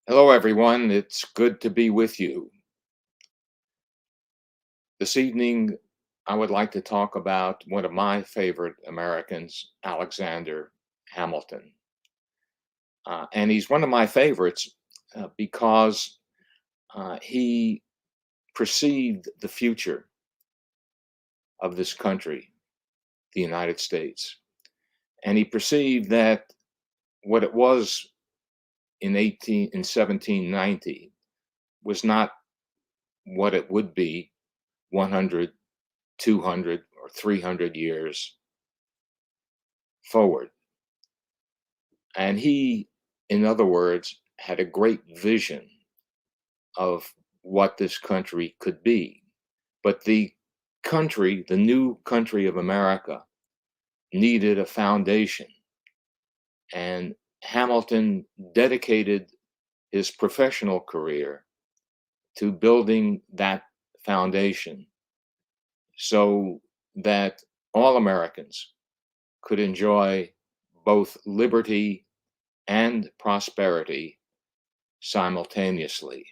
Hello, everyone. It's good to be with you. This evening, I would like to talk about one of my favorite Americans, Alexander Hamilton. And he's one of my favorites because he perceived the future of this country, the United States. And he perceived that what it was in 1790 was not what it would be 100, 200, or 300 years forward. And he, in other words, had a great vision of what this country could be. But the new country of America, needed a foundation. And Hamilton dedicated his professional career to building that foundation so that all Americans could enjoy both liberty and prosperity simultaneously.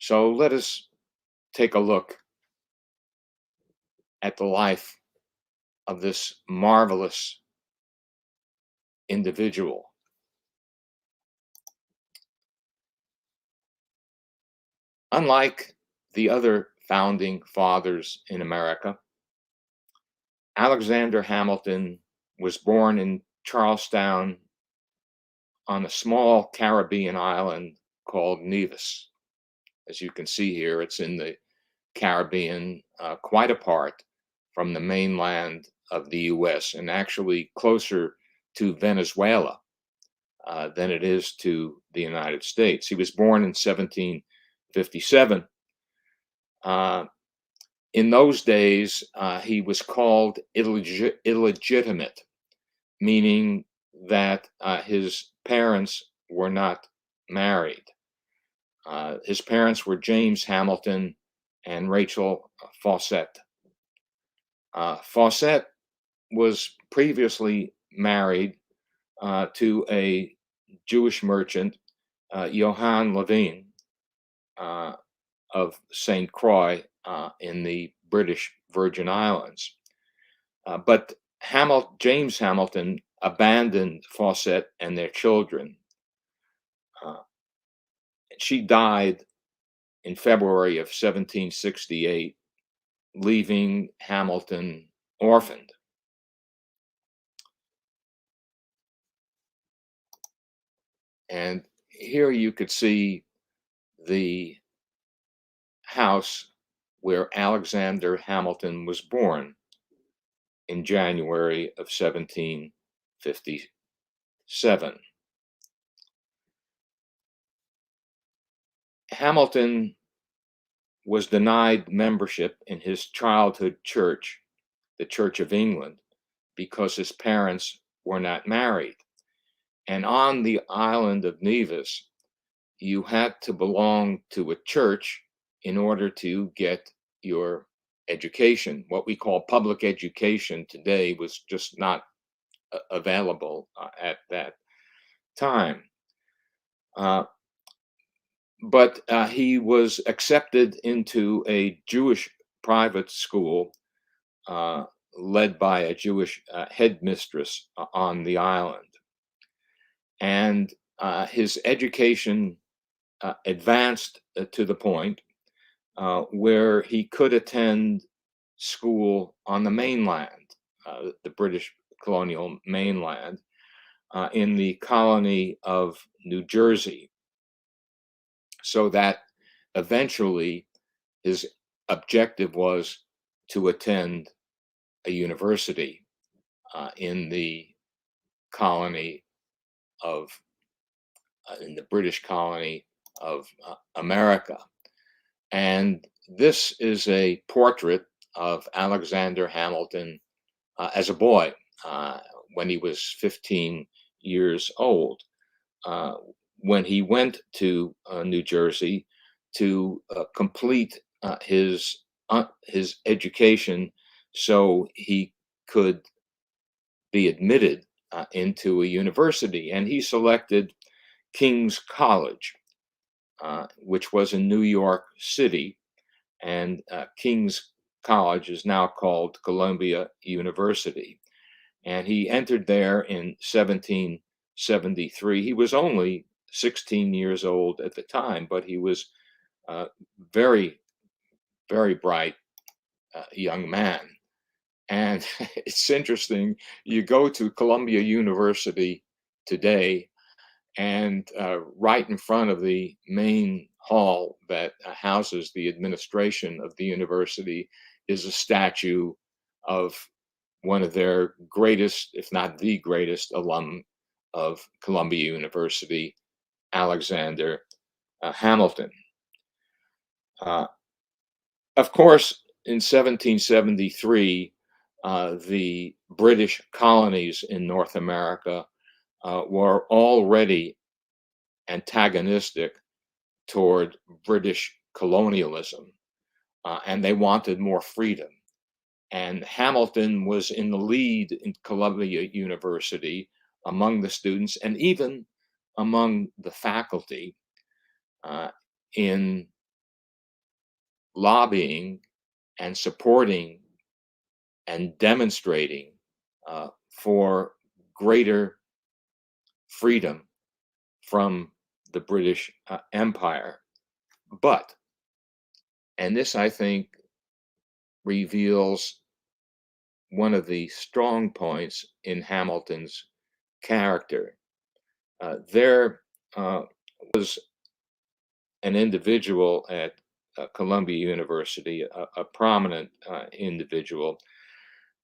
So let us take a look at the life of this marvelous individual. Unlike the other founding fathers in America, Alexander Hamilton was born in Charlestown on a small Caribbean island called Nevis. As you can see here, it's in the Caribbean, quite apart from the mainland of the US, and actually closer to Venezuela than it is to the United States. He was born in 1757. Uh, in those days, he was called illegitimate, meaning that his parents were not married. His parents were James Hamilton and Rachel Fawcett. Fawcett was previously married to a Jewish merchant, Johann Levine, of St. Croix in the British Virgin Islands. But James Hamilton abandoned Fawcett and their children. Uh, she died in February of 1768, leaving Hamilton orphaned. And here you could see the house where Alexander Hamilton was born in January of 1757. Hamilton was denied membership in his childhood church, the Church of England, because his parents were not married. And on the island of Nevis, you had to belong to a church in order to get your education. What we call public education today was just not available at that time. Uh, but he was accepted into a Jewish private school uh, led by a Jewish headmistress on the island. And his education advanced to the point where he could attend school on the mainland, the British colonial mainland, in the colony of New Jersey, so that eventually his objective was to attend a university in the colony of, in the British colony of America. And this is a portrait of Alexander Hamilton as a boy when he was 15 years old. Uh, when he went to New Jersey to complete his education, so he could be admitted into a university, and he selected King's College, which was in New York City, and King's College is now called Columbia University. And he entered there in 1773. He was only 16 years old at the time, but he was a very, very bright young man. And it's interesting, you go to Columbia University today, and right in front of the main hall that houses the administration of the university is a statue of one of their greatest, if not the greatest, alum of Columbia University, Alexander Hamilton. Uh, of course, in 1773, the British colonies in North America were already antagonistic toward British colonialism, and they wanted more freedom. And Hamilton was in the lead in Columbia University among the students and even among the faculty uh, in lobbying and supporting and demonstrating for greater freedom from the British Empire. But, and this I think reveals one of the strong points in Hamilton's character. There was an individual at Columbia University, a prominent individual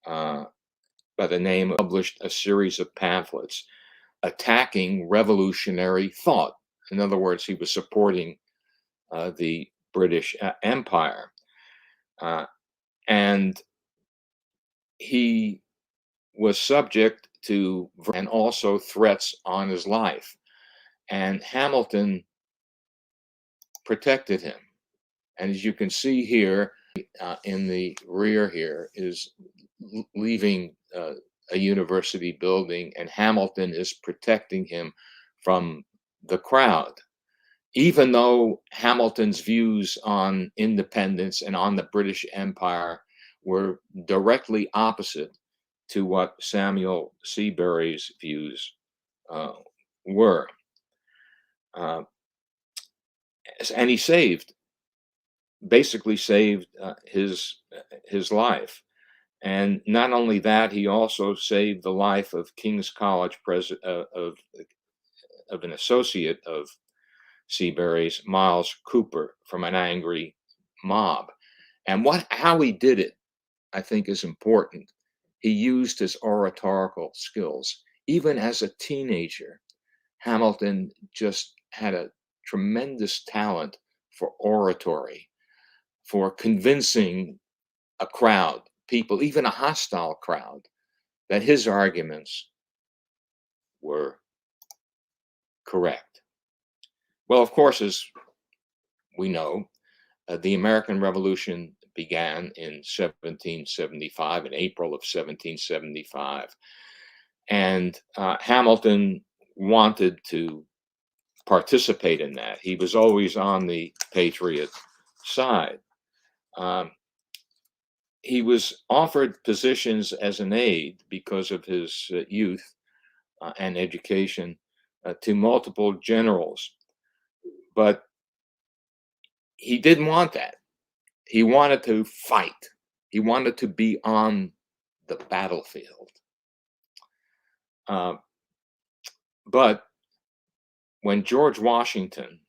by the name, published a series of pamphlets attacking revolutionary thought. In other words, he was supporting the British Empire. And he was subject to, and also threats on his life. And Hamilton protected him. And as you can see here, in the rear here is leaving a university building, and Hamilton is protecting him from the crowd. Even though Hamilton's views on independence and on the British Empire were directly opposite to what Samuel Seabury's views were. And he basically saved his life. And not only that, he also saved the life of King's College of an associate of Seabury's, Miles Cooper, from an angry mob. And how he did it, I think, is important. He used his oratorical skills. Even as a teenager, Hamilton just had a tremendous talent for oratory, for convincing a crowd, people, even a hostile crowd, that his arguments were correct. Well, of course, as we know, the American Revolution began in 1775, in April of 1775. And Hamilton wanted to participate in that. He was always on the Patriot side. He was offered positions as an aide because of his youth and education to multiple generals. But he didn't want that. He wanted to fight. He wanted to be on the battlefield. But when George Washington,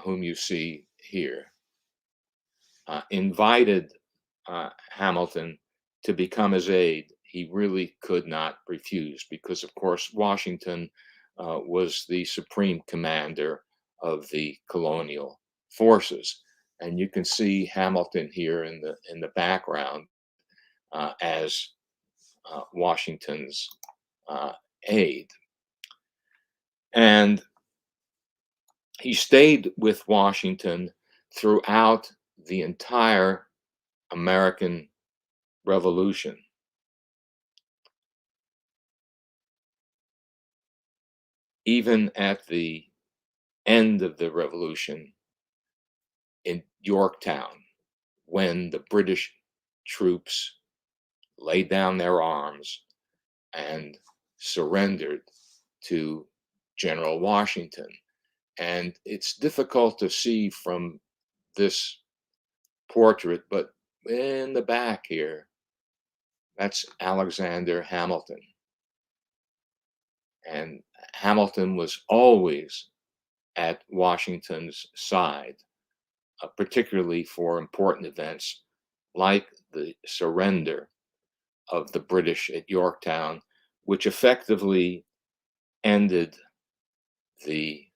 whom you see here, invited Hamilton to become his aide, he really could not refuse, because, of course, Washington was the supreme commander of the colonial forces. And you can see Hamilton here in the background as Washington's aide. And he stayed with Washington throughout the entire American Revolution. even at the end of the revolution in Yorktown, when the British troops laid down their arms and surrendered to General Washington. And it's difficult to see from this portrait, but in the back here, that's Alexander Hamilton. And Hamilton was always at Washington's side, particularly for important events like the surrender of the British at Yorktown, which effectively ended the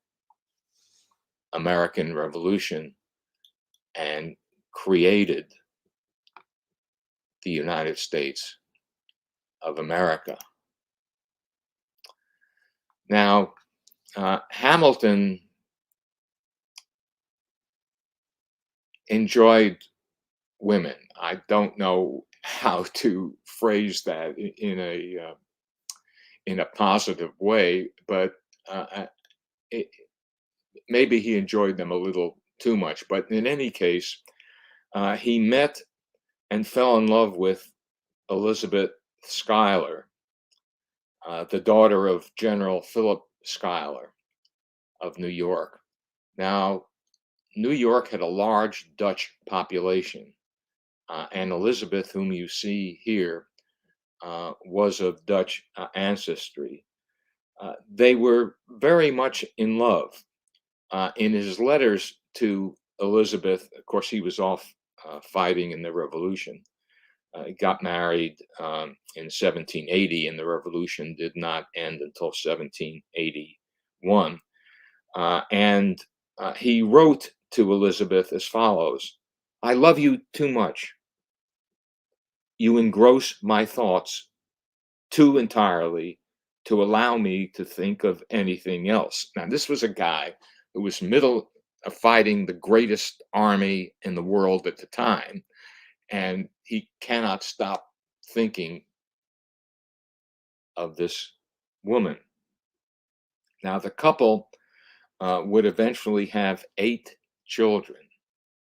American Revolution and created the United States of America. Now, Hamilton enjoyed women. I don't know how to phrase that in a positive way, but it, maybe he enjoyed them a little too much. But in any case, he met and fell in love with Elizabeth Schuyler, the daughter of General Philip Schuyler of New York. Now, New York had a large Dutch population, and Elizabeth, whom you see here, was of Dutch ancestry. They were very much in love. In his letters to Elizabeth, of course, he was off fighting in the Revolution. He got married in 1780, and the Revolution did not end until 1781. And he wrote to Elizabeth as follows: "I love you too much. You engross my thoughts too entirely to allow me to think of anything else." Now, this was a guy who was middle of fighting the greatest army in the world at the time, and he cannot stop thinking of this woman. Now, the couple would eventually have 8 children,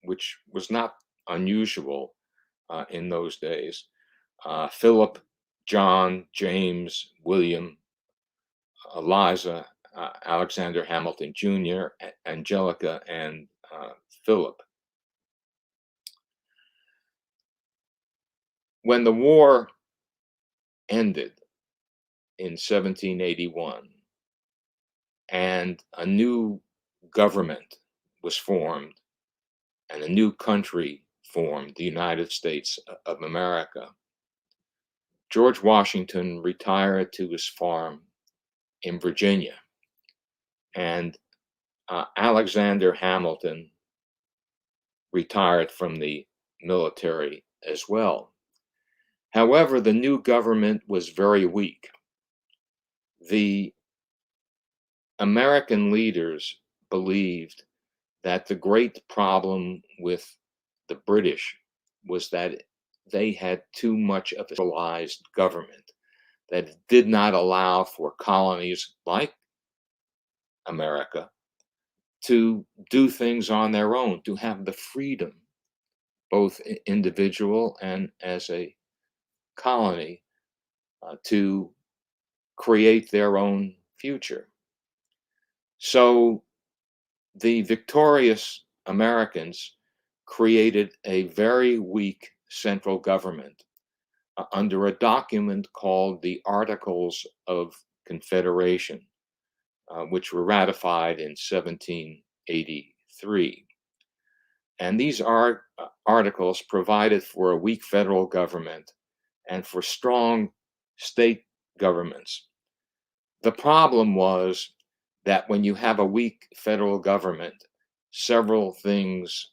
which was not unusual in those days. Philip, John, James, William, Eliza, Alexander Hamilton Jr., Angelica, and Philip. When the war ended in 1781 and a new government was formed and a new country formed, the United States of America, George Washington retired to his farm in Virginia, and Alexander Hamilton retired from the military as well. However, the new government was very weak. The American leaders believed that the great problem with the British was that they had too much of a centralized government that did not allow for colonies like America to do things on their own, to have the freedom, both individual and as a colony, to create their own future. So the victorious Americans created a very weak central government under a document called the Articles of Confederation, which were ratified in 1783. And these articles provided for a weak federal government and for strong state governments. The problem was that when you have a weak federal government, several things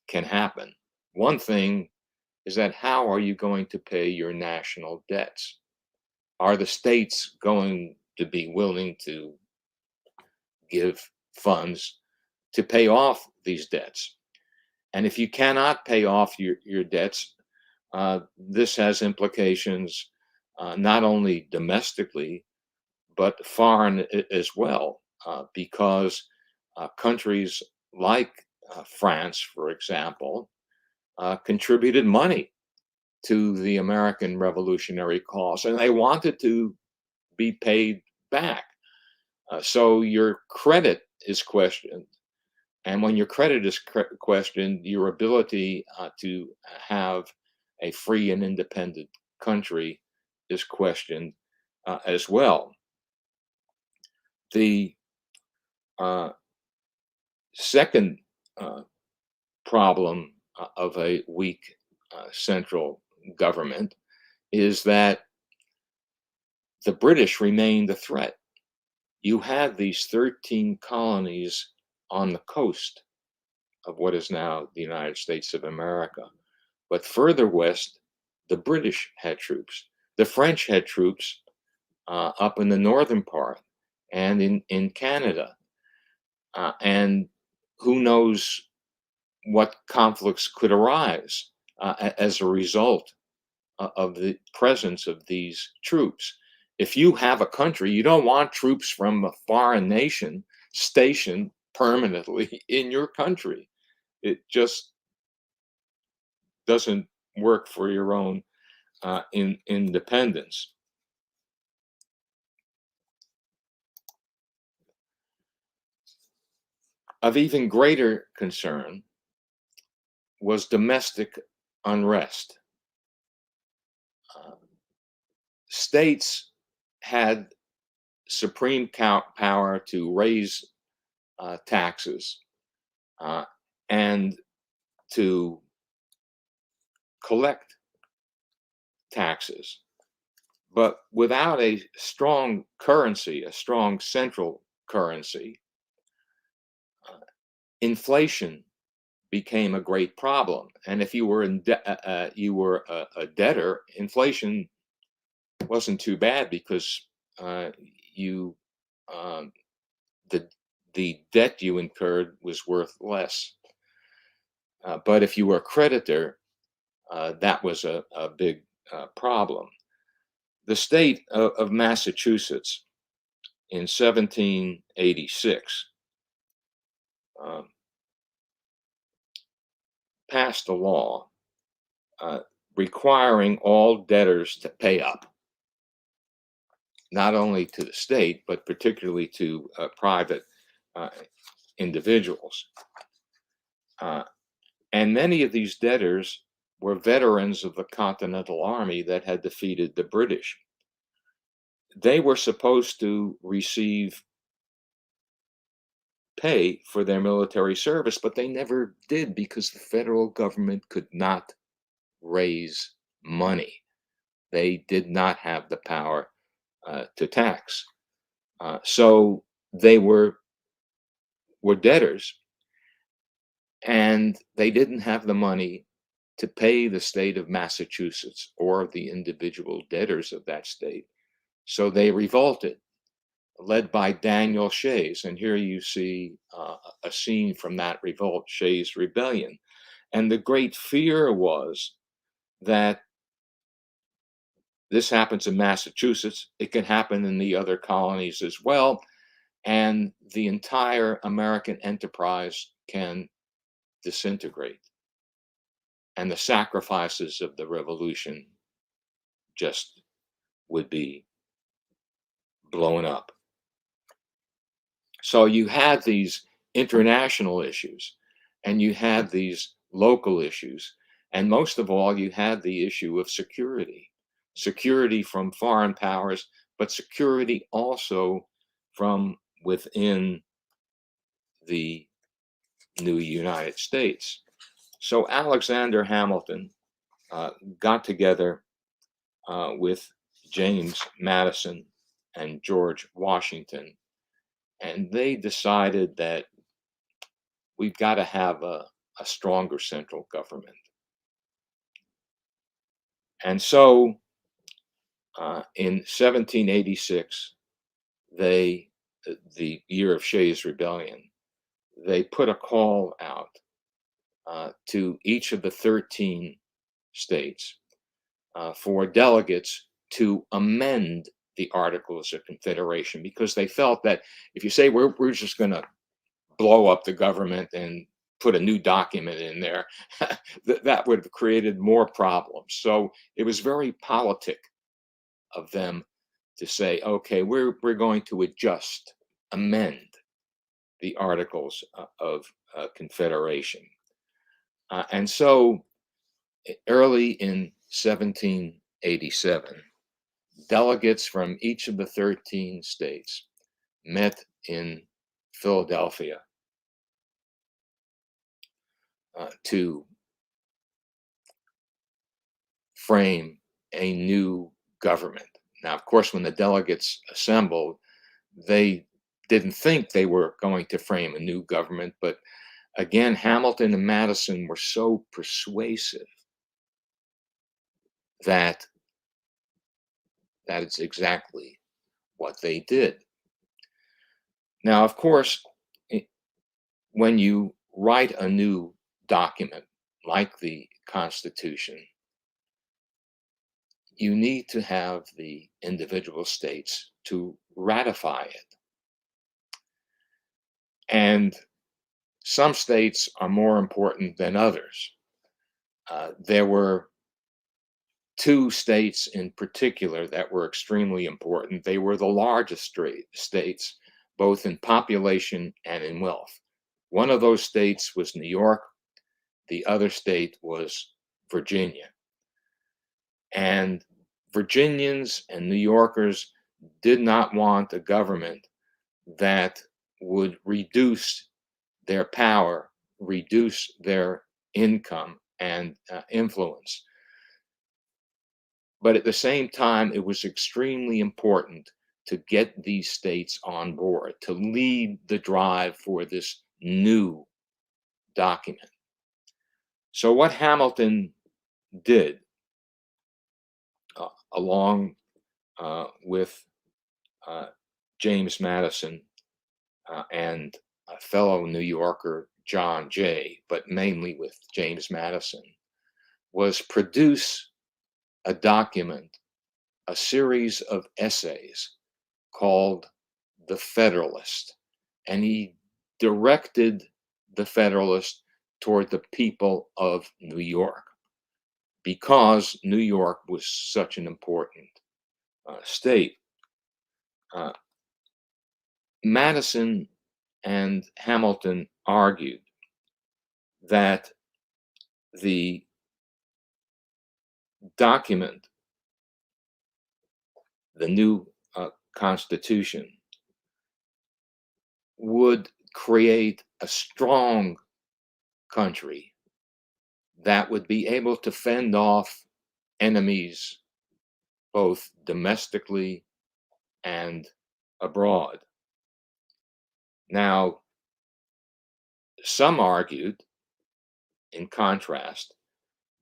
can happen. One thing is that how are you going to pay your national debts? Are the states going to be willing to give funds to pay off these debts? And if you cannot pay off your debts, this has implications not only domestically, but foreign as well, because countries like France, for example, contributed money to the American Revolutionary cause, and they wanted to be paid back. So your credit is questioned. And when your credit is questioned, your ability to have a free and independent country is questioned as well. The uh, second uh, problem of a weak central government is that the British remained a threat. You had these 13 colonies on the coast of what is now the United States of America. But further west, the British had troops. The French had troops up in the northern part and in Canada. And who knows what conflicts could arise as a result of the presence of these troops. If you have a country, you don't want troops from a foreign nation stationed permanently in your country. It just doesn't work for your own independence. Of even greater concern was domestic unrest. Uh, States had supreme power to raise taxes uh, and to collect taxes. But without a strong currency, a strong central currency, inflation became a great problem. And if you were a debtor, inflation wasn't too bad because you um, the the debt you incurred was worth less. But if you were a creditor, that was a big problem. The state of Massachusetts in 1786 um, passed a law uh, requiring all debtors to pay up, not only to the state, but particularly to private uh, individuals. Uh, and many of these debtors were veterans of the Continental Army that had defeated the British. They were supposed to receive pay for their military service, but they never did because the federal government could not raise money. They did not have the power to tax. So they were debtors, and they didn't have the money to pay the state of Massachusetts or the individual debtors of that state. So they revolted, led by Daniel Shays. And here you see a scene from that revolt, Shays' Rebellion. And the great fear was that this happens in Massachusetts, it can happen in the other colonies as well, and the entire American enterprise can disintegrate. And the sacrifices of the revolution just would be blown up. So you had these international issues, and you had these local issues, and most of all, you had the issue of security. Security from foreign powers, but security also from within the new United States. So Alexander Hamilton got together with James Madison and George Washington, and they decided that we've got to have a stronger central government. And so in 1786, the year of Shays' Rebellion, they put a call out to each of the 13 states for delegates to amend the Articles of Confederation, because they felt that if you say we're just going to blow up the government and put a new document in there, that would have created more problems. So it was very politic of them to say, okay, we're going to amend the Articles of Confederation. And so early in 1787, delegates from each of the 13 states met in Philadelphia to frame a new government. Now, of course, when the delegates assembled, they didn't think they were going to frame a new government, but again, Hamilton and Madison were so persuasive that that is exactly what they did. Now, of course, when you write a new document like the Constitution, you need to have the individual states to ratify it. And some states are more important than others. There were two states in particular that were extremely important. They were the largest states, both in population and in wealth. One of those states was New York. The other state was Virginia. And Virginians and New Yorkers did not want a government that would reduce their power, reduce their income and influence. But at the same time, it was extremely important to get these states on board, to lead the drive for this new document. So what Hamilton did, along with James Madison and a fellow New Yorker, John Jay, but mainly with James Madison, was produce a document, a series of essays called The Federalist. And he directed the Federalist toward the people of New York, because New York was such an important state. Madison and Hamilton argued that the document, the new Constitution, would create a strong country that would be able to fend off enemies both domestically and abroad. Now, some argued, in contrast,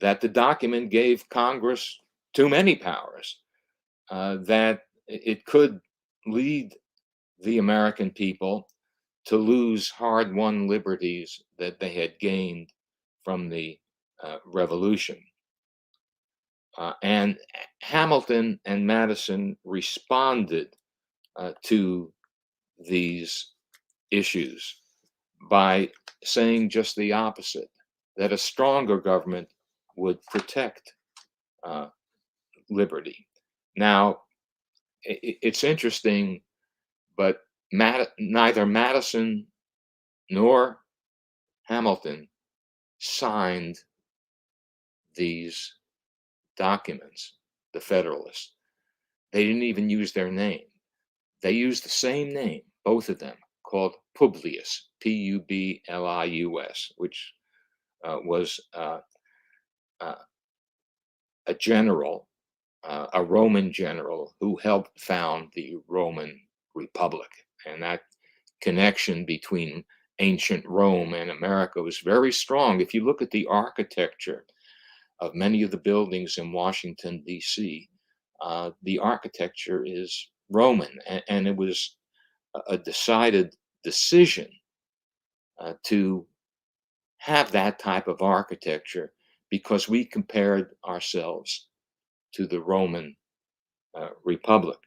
that the document gave Congress too many powers, that it could lead the American people to lose hard-won liberties that they had gained from the Revolution. And Hamilton and Madison responded to these issues by saying just the opposite, that a stronger government would protect liberty. Now, it's interesting, but neither Madison nor Hamilton signed these documents, the Federalists. They didn't even use their name. They used the same name, both of them, called Publius, Publius, which was a general, a Roman general who helped found the Roman Republic. And that connection between ancient Rome and America was very strong. If you look at the architecture of many of the buildings in Washington, D.C., the architecture is Roman. And it was a decided decision to have that type of architecture, because we compared ourselves to the Roman Republic.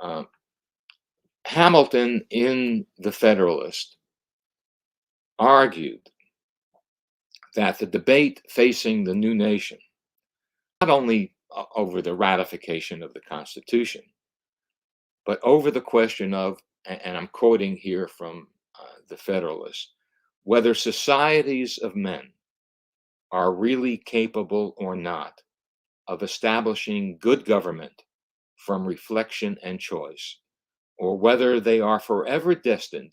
Uh, Hamilton in The Federalist argued that the debate facing the new nation, not only over the ratification of the Constitution, but over the question of, and I'm quoting here from The Federalist, whether societies of men are really capable or not of establishing good government from reflection and choice, or whether they are forever destined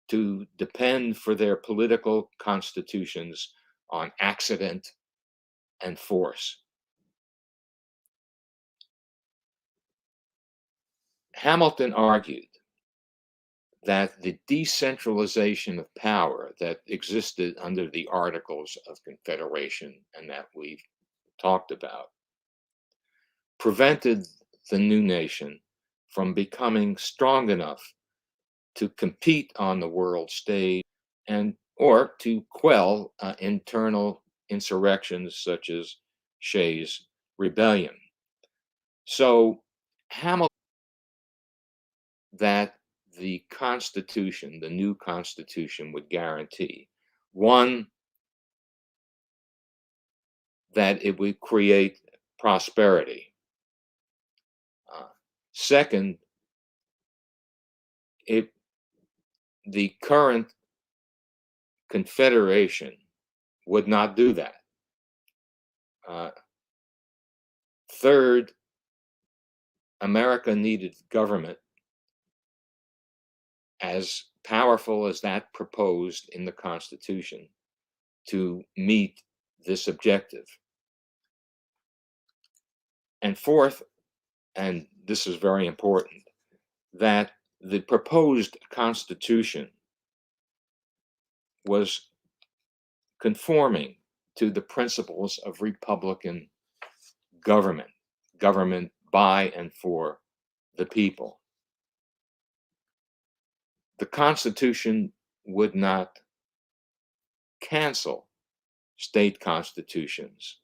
to depend for their political constitutions on accident and force. Hamilton argued that the decentralization of power that existed under the Articles of Confederation and that we've talked about prevented the new nation from becoming strong enough to compete on the world stage and or to quell internal insurrections such as Shays' Rebellion. So Hamilton that the Constitution, the new Constitution, would guarantee one, that it would create prosperity. Uh, Second, it the current Confederation would not do that. Uh, Third, America needed government as powerful as that proposed in the Constitution to meet this objective. And fourth, and this is very important, that the proposed Constitution was conforming to the principles of Republican government, government by and for the people. The Constitution would not cancel state constitutions,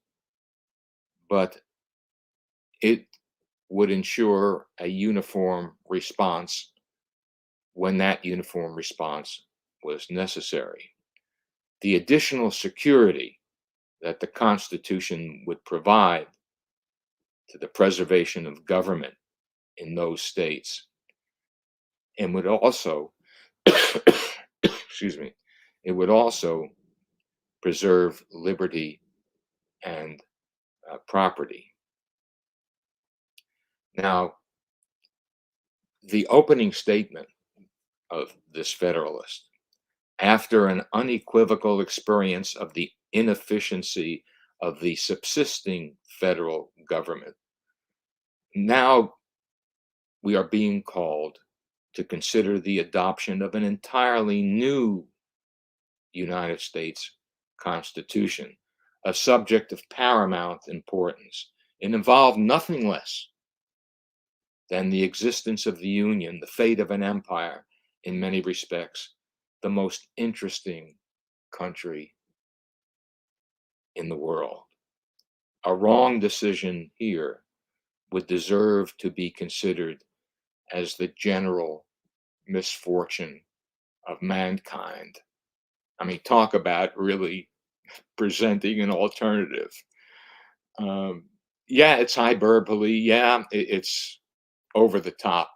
but it would ensure a uniform response when that uniform response was necessary. The additional security that the Constitution would provide to the preservation of government in those states and would also, excuse me, it would also preserve liberty and property. Now, the opening statement of this Federalist, after an unequivocal experience of the inefficiency of the subsisting federal government, now we are being called to consider the adoption of an entirely new United States Constitution, a subject of paramount importance. It involved nothing less than the existence of the Union, the fate of an empire, in many respects, the most interesting country in the world. A wrong decision here would deserve to be considered as the general misfortune of mankind. I mean, talk about really presenting an alternative. Yeah, it's hyperbole. Yeah, it's over the top.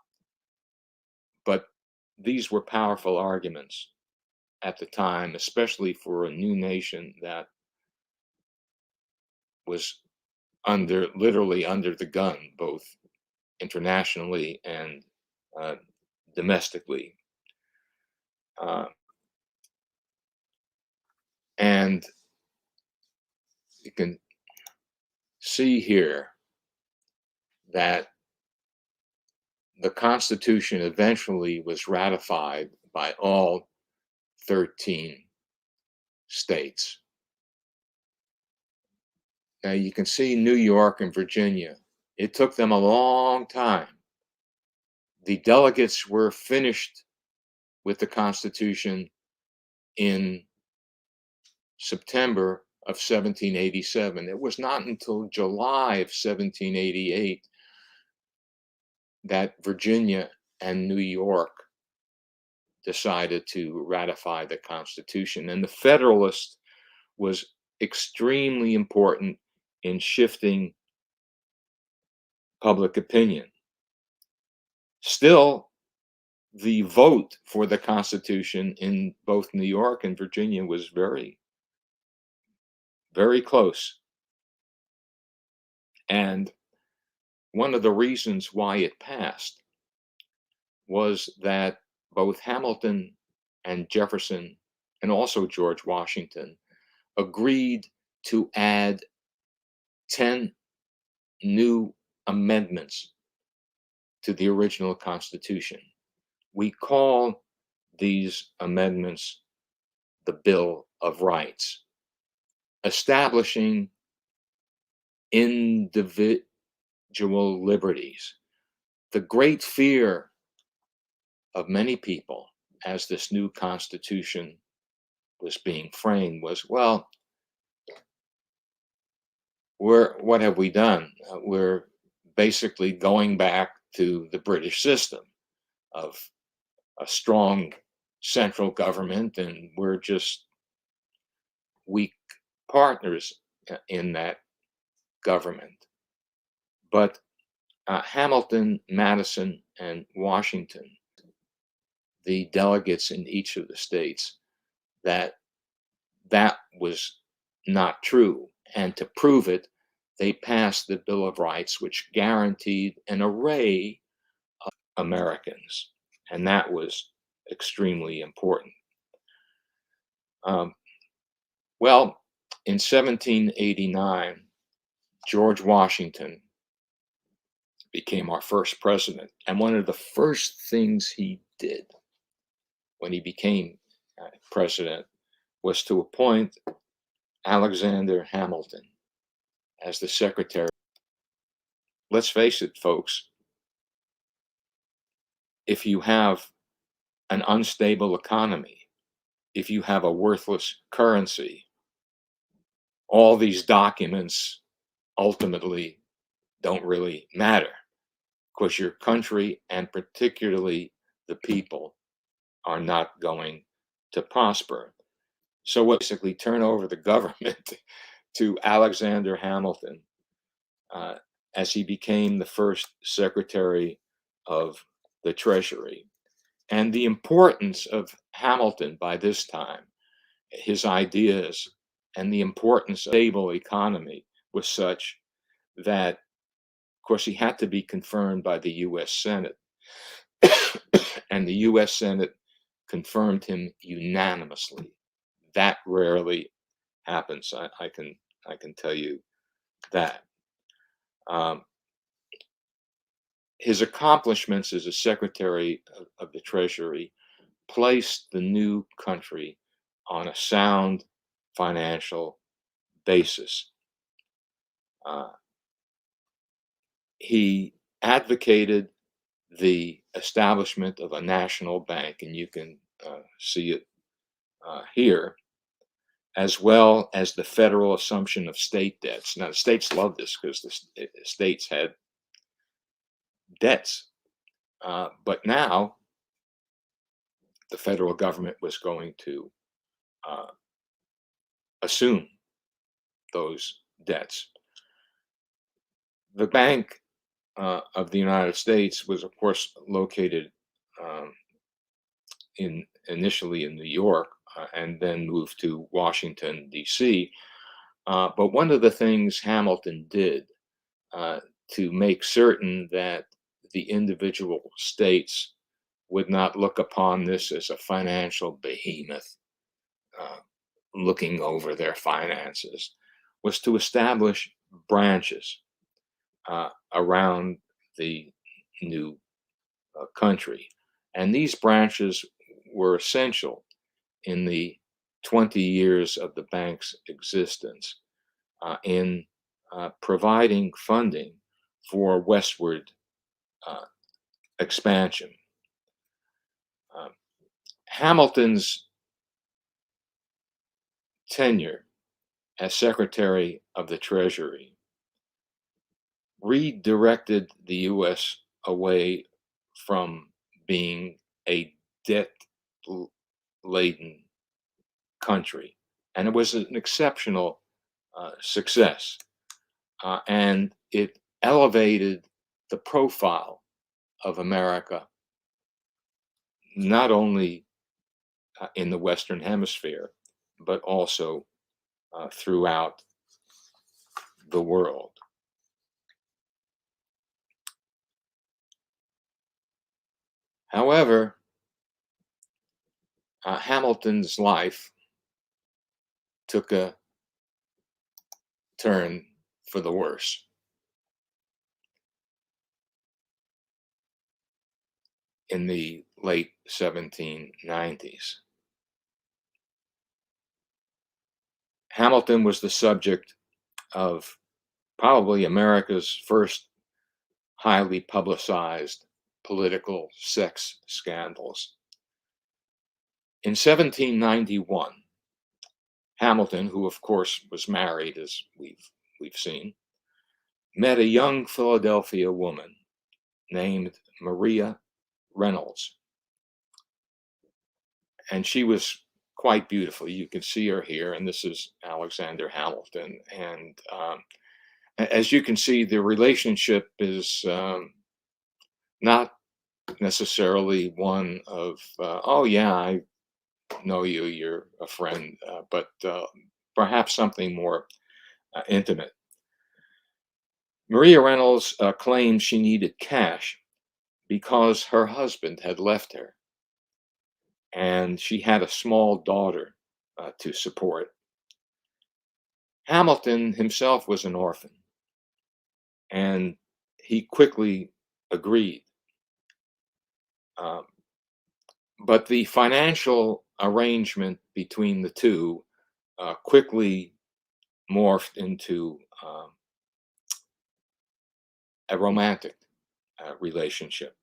But these were powerful arguments at the time, especially for a new nation that was literally under the gun, both internationally and uh, domestically. Uh, and you can see here that the Constitution eventually was ratified by all 13 states. Now you can see New York and Virginia. It took them a long time. The delegates were finished with the Constitution in September of 1787. It was not until July of 1788 that Virginia and New York decided to ratify the Constitution. And the Federalist was extremely important in shifting public opinion. Still, the vote for the Constitution in both New York and Virginia was very, very close. And one of the reasons why it passed was that both Hamilton and Jefferson, and also George Washington, agreed to add 10 new amendments to the original Constitution. We call these amendments the Bill of Rights, establishing individual liberties. The great fear of many people as this new Constitution was being framed was, well, what have we done? We're basically going back to the British system of a strong central government, and we're just weak partners in that government. But Hamilton, Madison, and Washington, the delegates in each of the states, that was not true. And to prove it, they passed the Bill of Rights, which guaranteed an array of Americans. And that was extremely important. Well, in 1789, George Washington became our first president. And one of the first things he did when he became president was to appoint Alexander Hamilton as the secretary. Let's face it, folks, if you have an unstable economy, if you have a worthless currency, all these documents ultimately don't really matter, because your country, and particularly the people, are not going to prosper. So we'll basically turn over the government to Alexander Hamilton as he became the first Secretary of the Treasury. And the importance of Hamilton by this time, his ideas, and the importance of a stable economy was such that, of course, he had to be confirmed by the U.S. Senate. And the U.S. Senate confirmed him unanimously. That rarely happens. I can tell you that. His accomplishments as a Secretary of the Treasury placed the new country on a sound financial basis. He advocated the establishment of a national bank, and you can see it here, as well as the federal assumption of state debts. Now, the states loved this because the states had debts, but now the federal government was going to assume those debts. The Bank of the United States was, of course, located initially in New York, and then moved to Washington, D.C. But one of the things Hamilton did to make certain that the individual states would not look upon this as a financial behemoth looking over their finances was to establish branches around the new country. And these branches were essential in the 20 years of the bank's existence in providing funding for westward expansion. Hamilton's tenure as Secretary of the Treasury redirected the U.S. away from being a debt-laden country, and it was an exceptional success, and it elevated the profile of America, not only in the Western Hemisphere, but also throughout the world. However, Hamilton's life took a turn for the worse. In the late 1790s. Hamilton was the subject of probably America's first highly publicized political sex scandals. In 1791, Hamilton, who of course was married, as we've seen, met a young Philadelphia woman named Maria Reynolds, and she was quite beautiful. You can see her here, and this is Alexander Hamilton. And as you can see, the relationship is not necessarily one of, oh yeah, I know you, you're a friend, but perhaps something more intimate. Maria Reynolds claimed she needed cash because her husband had left her, and she had a small daughter to support. Hamilton himself was an orphan, and he quickly agreed. Um, but the financial arrangement between the two quickly morphed into a romantic relationship.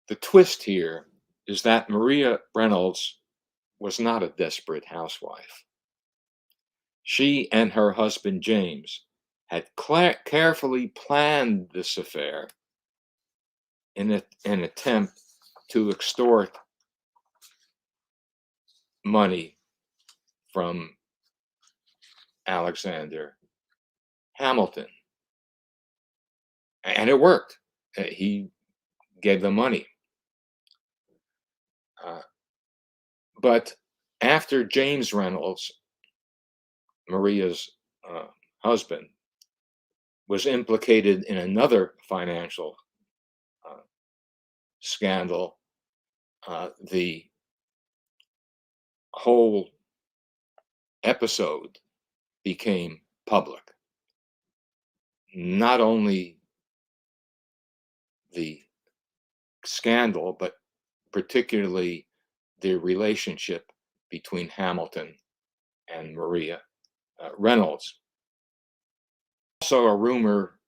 The twist here is that Maria Reynolds was not a desperate housewife. She and her husband James had carefully planned this affair in an attempt to extort money from Alexander Hamilton. And it worked. He gave them money. But after James Reynolds, Maria's husband, was implicated in another financial scandal, the whole episode became public. Not only the scandal, but particularly the relationship between Hamilton and Maria Reynolds. Also, a rumor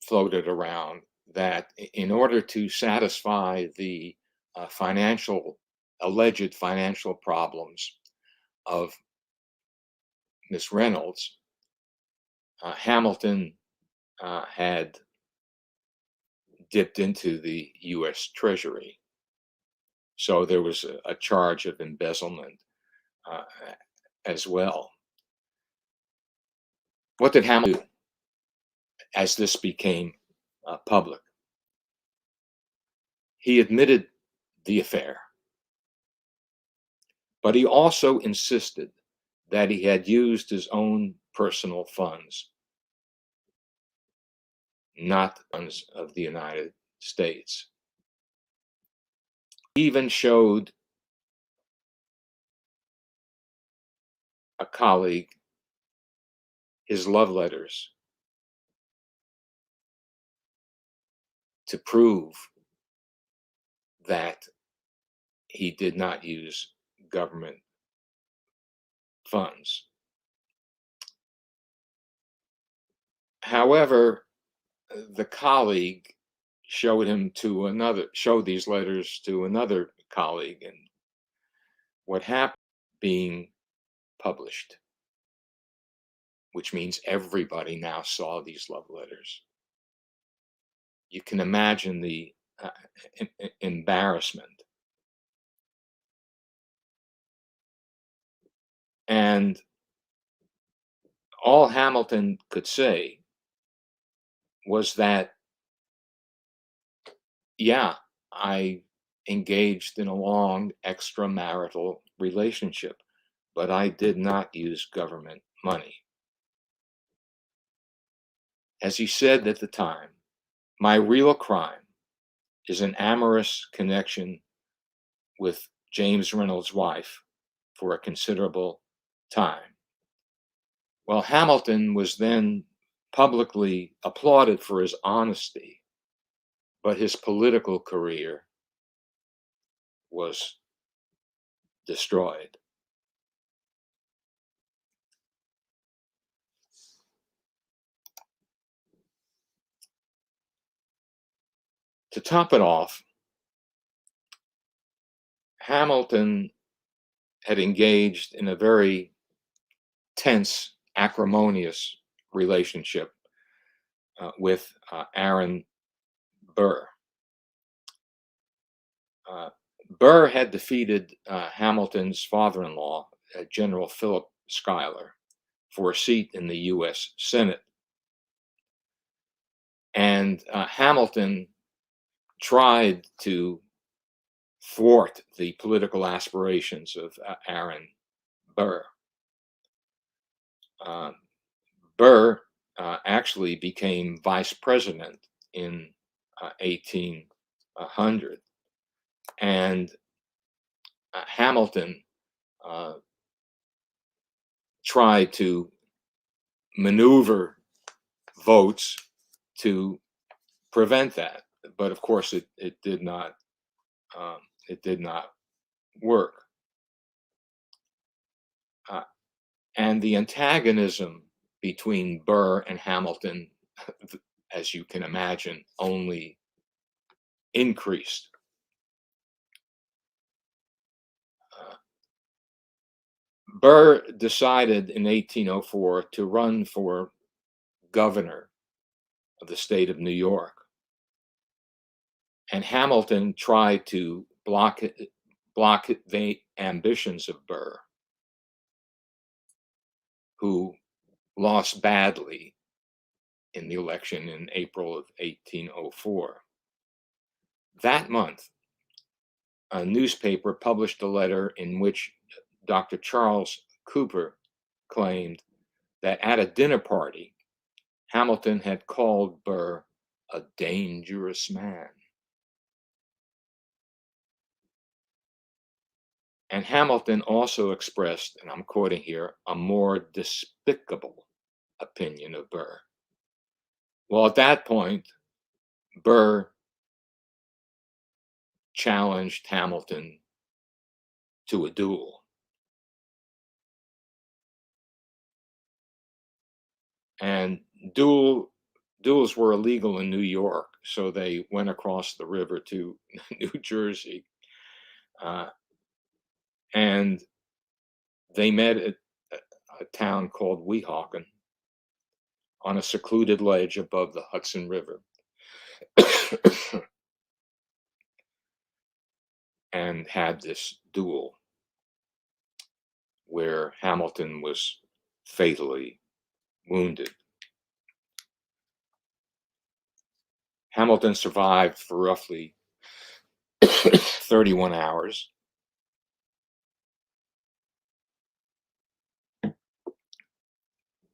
floated around that in order to satisfy the alleged financial problems of Miss Reynolds, Hamilton had dipped into the U.S. Treasury. So there was a charge of embezzlement as well. What did Hamilton do as this became public? He admitted the affair, but he also insisted that he had used his own personal funds, not funds of the United States. He even showed a colleague his love letters to prove that he did not use government funds. However, the colleague showed these letters to another colleague, and what happened being published, which means everybody now saw these love letters. You can imagine the embarrassment. And all Hamilton could say was that, yeah, I engaged in a long extramarital relationship, but I did not use government money. As he said at the time, my real crime is an amorous connection with James Reynolds' wife for a considerable time. Well, Hamilton was then publicly applauded for his honesty, but his political career was destroyed. To top it off, Hamilton had engaged in a very tense, acrimonious relationship with Aaron Burr. Uh, Burr had defeated Hamilton's father-in-law, General Philip Schuyler, for a seat in the U.S. Senate. And Hamilton tried to thwart the political aspirations of Aaron Burr. Uh, Burr actually became vice president in 1800, and Hamilton tried to maneuver votes to prevent that, but of course it did not work. Uh, and the antagonism between Burr and Hamilton, as you can imagine, only increased. Uh, Burr decided in 1804 to run for governor of the state of New York, and Hamilton tried to block the ambitions of Burr, who lost badly in the election in April of 1804. That month, a newspaper published a letter in which Dr. Charles Cooper claimed that at a dinner party, Hamilton had called Burr a dangerous man. And Hamilton also expressed, and I'm quoting here, a more despicable opinion of Burr. Well, at that point, Burr challenged Hamilton to a duel. And duels were illegal in New York, so they went across the river to New Jersey. And they met at a town called Weehawken on a secluded ledge above the Hudson River. And had this duel where Hamilton was fatally wounded. Hamilton survived for roughly 31 hours.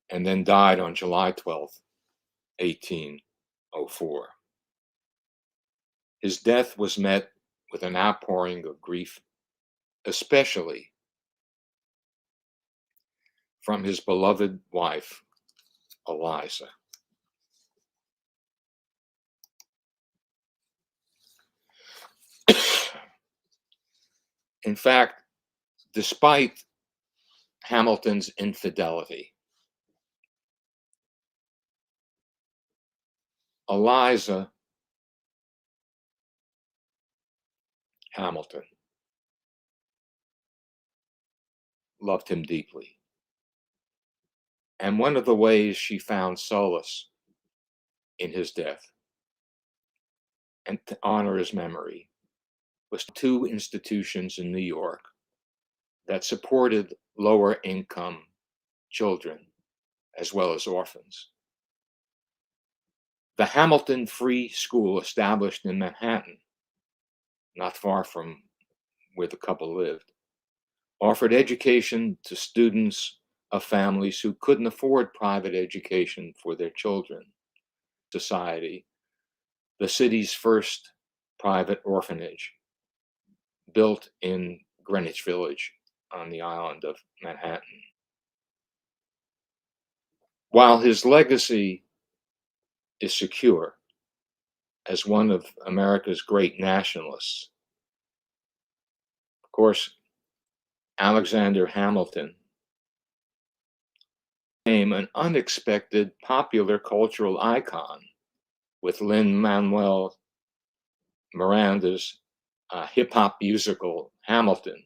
And then died on July 12th, 1804. His death was met with an outpouring of grief, especially from his beloved wife, Eliza. In fact, despite Hamilton's infidelity, Eliza Hamilton loved him deeply. And one of the ways she found solace in his death and to honor his memory was two institutions in New York that supported lower income children as well as orphans. The Hamilton Free School, established in Manhattan, not far from where the couple lived, offered education to students of families who couldn't afford private education for their children. Society, the city's first private orphanage, built in Greenwich Village on the island of Manhattan. While his legacy is secure as one of America's great nationalists, of course, Alexander Hamilton became an unexpected popular cultural icon with Lin-Manuel Miranda's hip hop musical Hamilton,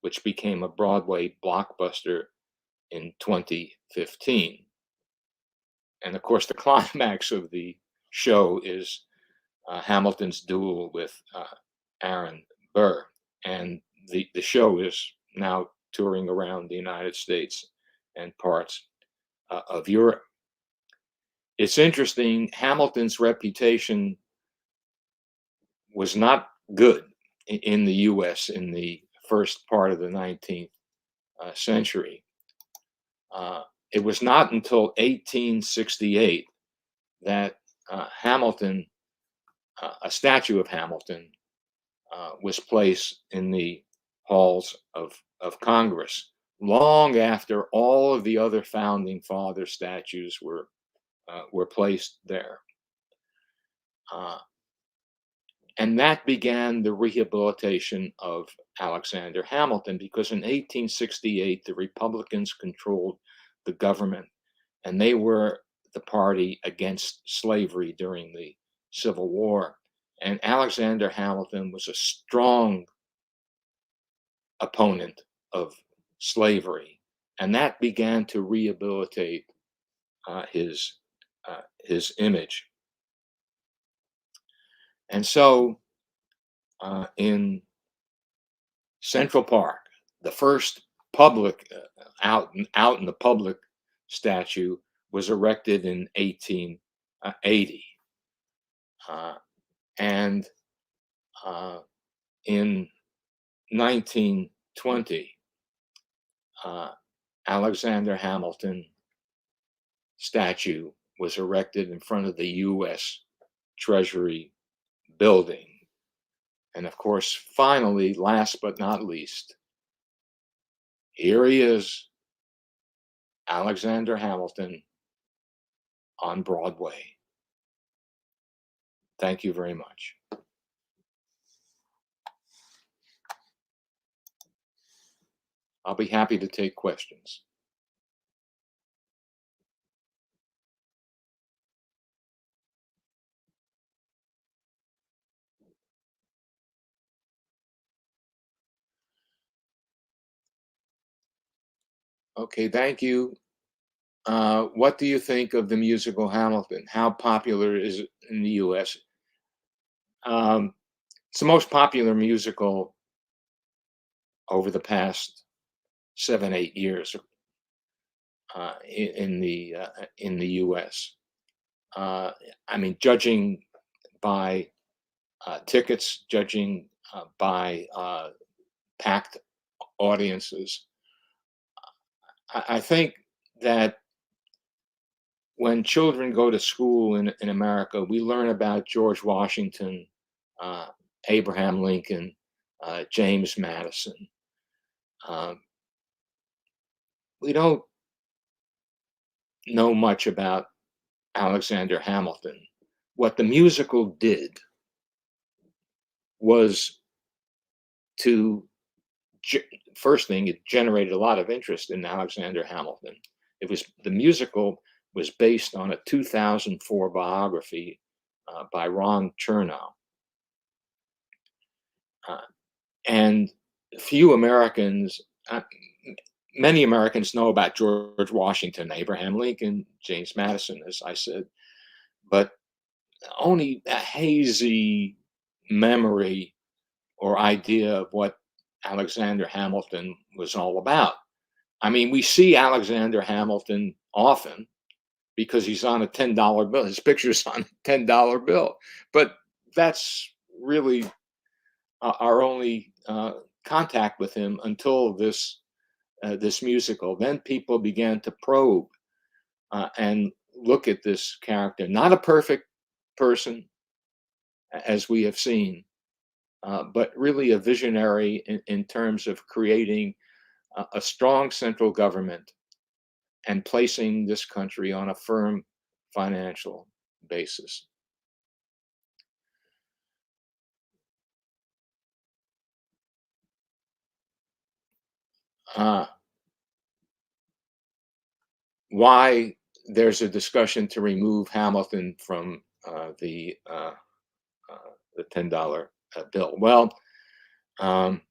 which became a Broadway blockbuster in 2015. And of course, the climax of the show is Hamilton's duel with Aaron Burr. And the show is now touring around the United States and parts of Europe. It's interesting, Hamilton's reputation was not good in the US in the first part of the 19th century. It was not until 1868 that Hamilton, a statue of Hamilton, was placed in the halls of Congress, long after all of the other founding father statues were placed there. And that began the rehabilitation of Alexander Hamilton, because in 1868, the Republicans controlled the government, and they were the party against slavery during the Civil War. And Alexander Hamilton was a strong opponent of slavery, and that began to rehabilitate his image. And so in Central Park, the first public out in the public statue was erected in 1880, and in 1920, Alexander Hamilton statue was erected in front of the U.S. Treasury building. And of course, finally, last but not least, here he is, Alexander Hamilton on Broadway. Thank you very much. I'll be happy to take questions. Okay, thank you. What do you think of the musical Hamilton? How popular is it in the U.S.? It's the most popular musical over the past 7-8 years in the U.S. I mean, judging by tickets, judging by packed audiences, I think that when children go to school in America, we learn about George Washington, Abraham Lincoln, James Madison. We don't know much about Alexander Hamilton. What the musical did was to, first thing, it generated a lot of interest in Alexander Hamilton. The musical was based on a 2004 biography by Ron Chernow. And few Americans, many Americans know about George Washington, Abraham Lincoln, James Madison, as I said, but only a hazy memory or idea of what Alexander Hamilton was all about. I mean, we see Alexander Hamilton often because he's on a $10 bill. His picture's on a $10 bill. But that's really our only contact with him until this musical. Then people began to probe and look at this character. Not a perfect person, as we have seen, but really a visionary in terms of creating a strong central government and placing this country on a firm financial basis. Uh, why there's a discussion to remove Hamilton from uh, the $10 bill? Well, um,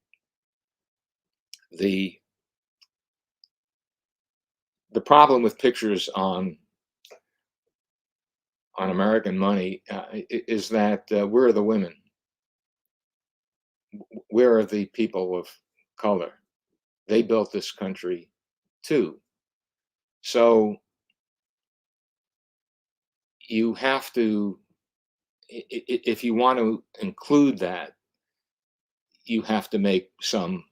the the problem with pictures on American money is that where are the women? Where are the people of color? They built this country too. So you have to, if you want to include that, you have to make some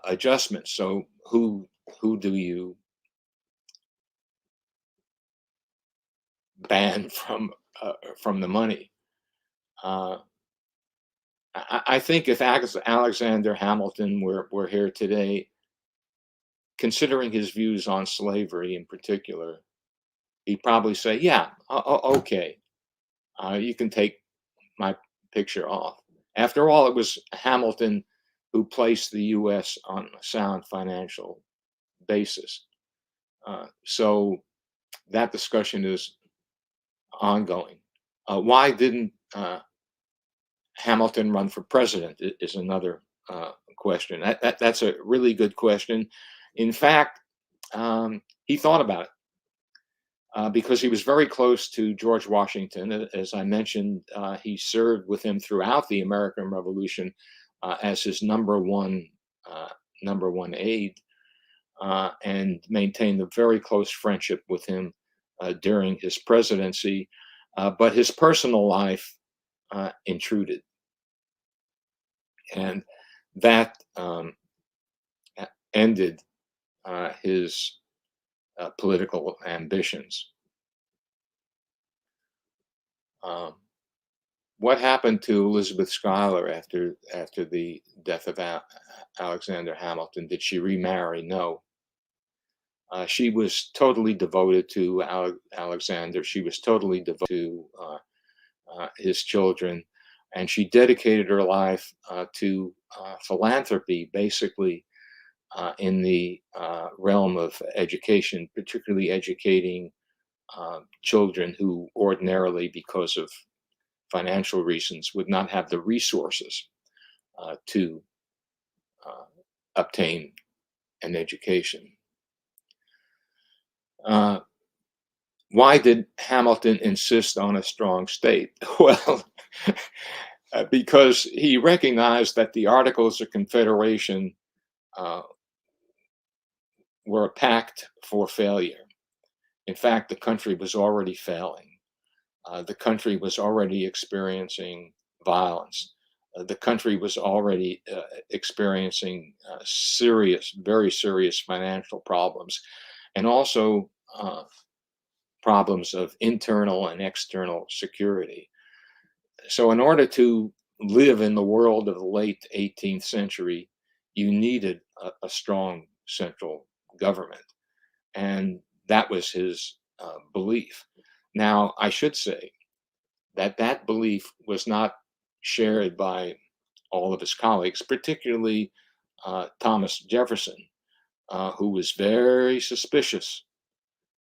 adjustments. So who do you ban from the money? Uh, I think if Alexander Hamilton were here today, considering his views on slavery in particular, he'd probably say, "Yeah, okay, you can take my picture off." After all, it was Hamilton who placed the U.S. on a sound financial basis. So that discussion is ongoing. Why didn't Hamilton run for president is another question. That's a really good question. In fact, he thought about it because he was very close to George Washington. As I mentioned, he served with him throughout the American Revolution as his uh, number one aide, and maintained a very close friendship with him during his presidency. But his personal life intruded, and that ended his political ambitions. Um, what happened to Elizabeth Schuyler after the death of Alexander Hamilton? Did she remarry? No. She was totally devoted to Alexander. She was totally devoted to his children, and she dedicated her life to philanthropy, basically in the realm of education, particularly educating children who ordinarily, because of financial reasons, would not have the resources to uh, obtain an education. Uh, why did Hamilton insist on a strong state? Well, because he recognized that the Articles of Confederation uh, were a pact for failure. In fact, the country was already failing. The country was already experiencing violence. The country was already experiencing very serious financial problems, and also problems of internal and external security. So, in order to live in the world of the late 18th century, you needed a strong central government. And that was his belief. Now, I should say that that belief was not shared by all of his colleagues, particularly Thomas Jefferson, who was very suspicious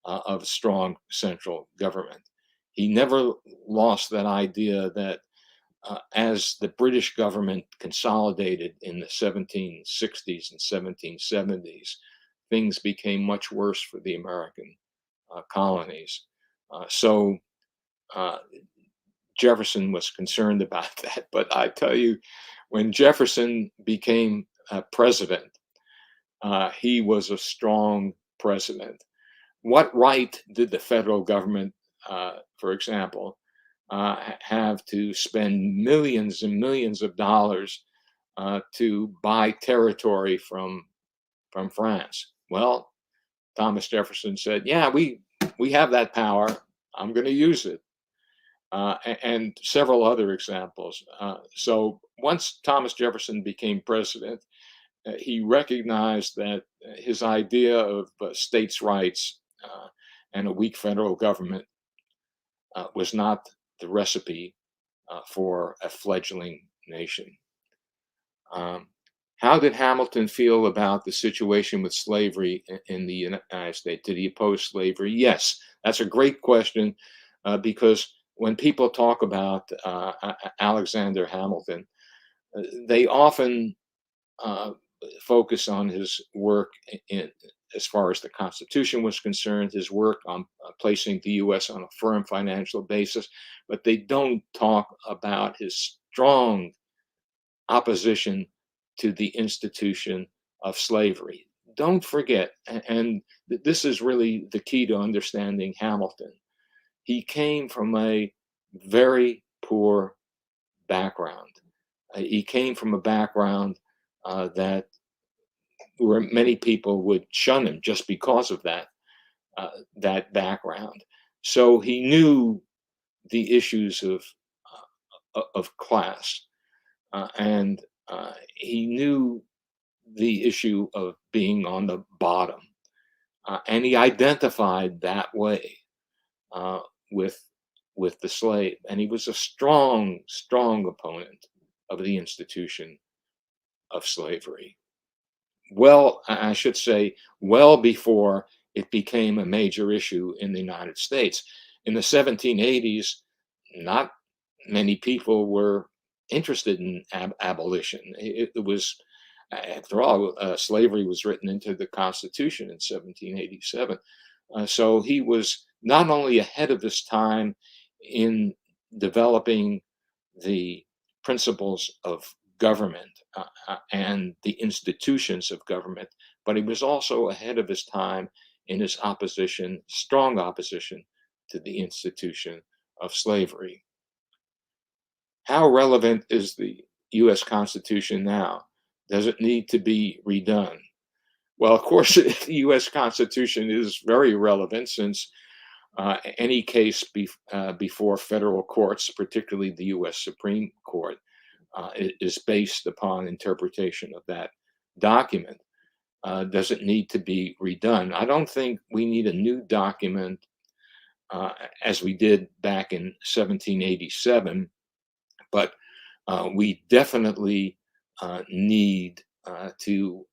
of a strong central government. He never lost that idea that as the British government consolidated in the 1760s and 1770s, things became much worse for the American colonies. So uh, Jefferson was concerned about that. But I tell you, when Jefferson became president, he was a strong president. What right did the federal government, for example, have to spend millions and millions of dollars to buy territory from France? Well, Thomas Jefferson said, "Yeah, we have that power. I'm going to use it." And several other examples. So once Thomas Jefferson became president, he recognized that his idea of states' rights and a weak federal government was not the recipe for a fledgling nation. Um, how did Hamilton feel about the situation with slavery in the United States? Did he oppose slavery? Yes, that's a great question because when people talk about Alexander Hamilton, they often uh, focus on his work as far as the Constitution was concerned, his work on placing the U.S. on a firm financial basis, but they don't talk about his strong opposition to the institution of slavery. Don't forget, and this is really the key to understanding Hamilton. He came from a very poor background. He came from a background that where many people would shun him just because of that background. So he knew the issues of class, and he knew the issue of being on the bottom, and he identified that way uh, with with the slave, and he was a strong opponent of the institution of slavery. Well, I should say, well before it became a major issue in the United States. In the 1780s, not many people were interested in abolition. It was, after all, slavery was written into the Constitution in 1787. So he was not only ahead of his time in developing the principles of government and the institutions of government, but he was also ahead of his time in his opposition, strong opposition to the institution of slavery. How relevant is the US Constitution now? Does it need to be redone? Well, of course, the US Constitution is very relevant since any case before federal courts, particularly the US Supreme Court, is based upon interpretation of that document. Does it need to be redone? I don't think we need a new document uh, as we did back in 1787, but we definitely need to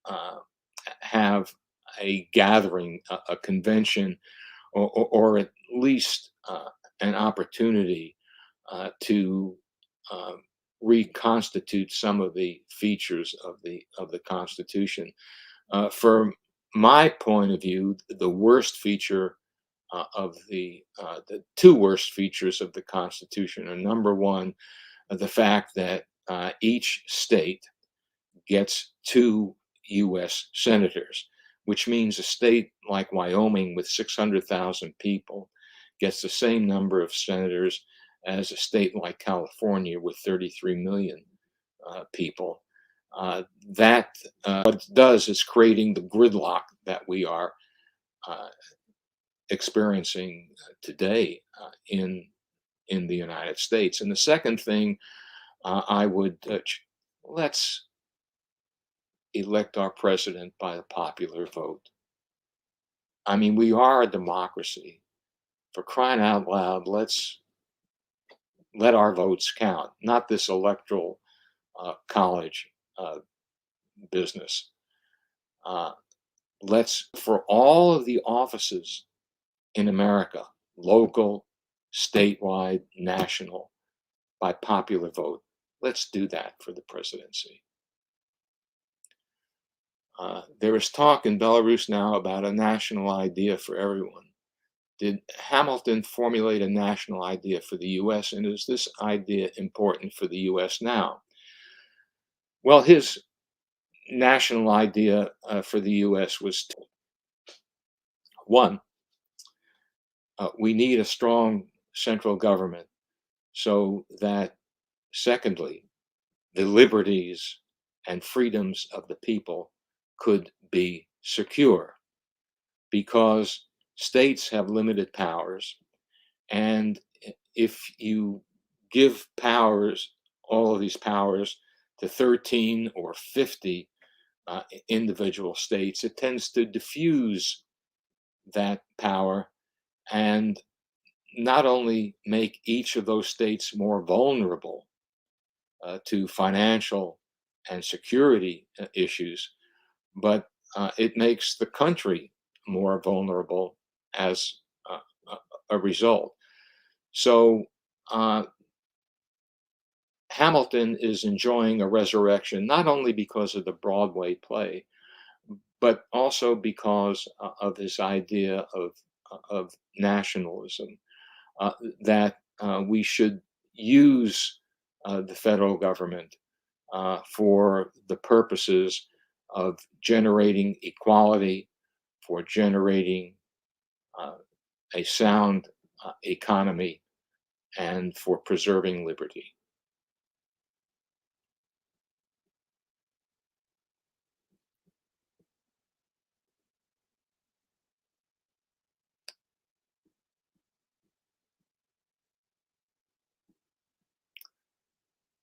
have a gathering, a convention, or at least an opportunity to uh, reconstitute some of the features of the Constitution. From my point of view, the worst feature the two worst features of the Constitution are: number one, the fact that each state gets two U.S. senators, which means a state like Wyoming with 600,000 people gets the same number of senators as a state like California with 33 million people. That what it does is creating the gridlock that we are uh, experiencing today in the United States. And the second thing I would let's elect our president by a popular vote. I mean, we are a democracy. For crying out loud, let's let our votes count, not this electoral college uh, business. Uh, let's, for all of the offices in America, local, statewide, national, by popular vote, let's do that for the presidency. There is talk in Belarus now about a national idea for everyone. did Hamilton formulate a national idea for the US, and is this idea important for the US now? Well, his national idea for the US was one, we need a strong central government so that, secondly, the liberties and freedoms of the people could be secure because states have limited powers. And if you give powers, all of these powers, to 13 or 50 individual states, it tends to diffuse that power and not only make each of those states more vulnerable to financial and security issues, but it makes the country more vulnerable as uh, a result. So uh, Hamilton is enjoying a resurrection not only because of the Broadway play, but also because of this idea of nationalism, uh, that we should use the federal government for the purposes of generating equality, for generating uh, a sound economy, and for preserving liberty.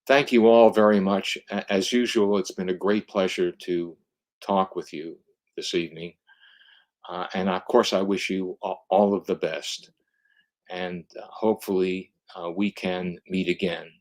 Thank you all very much. As usual, it's been a great pleasure to talk with you this evening. And of course, I wish you all of the best. And hopefully, we can meet again.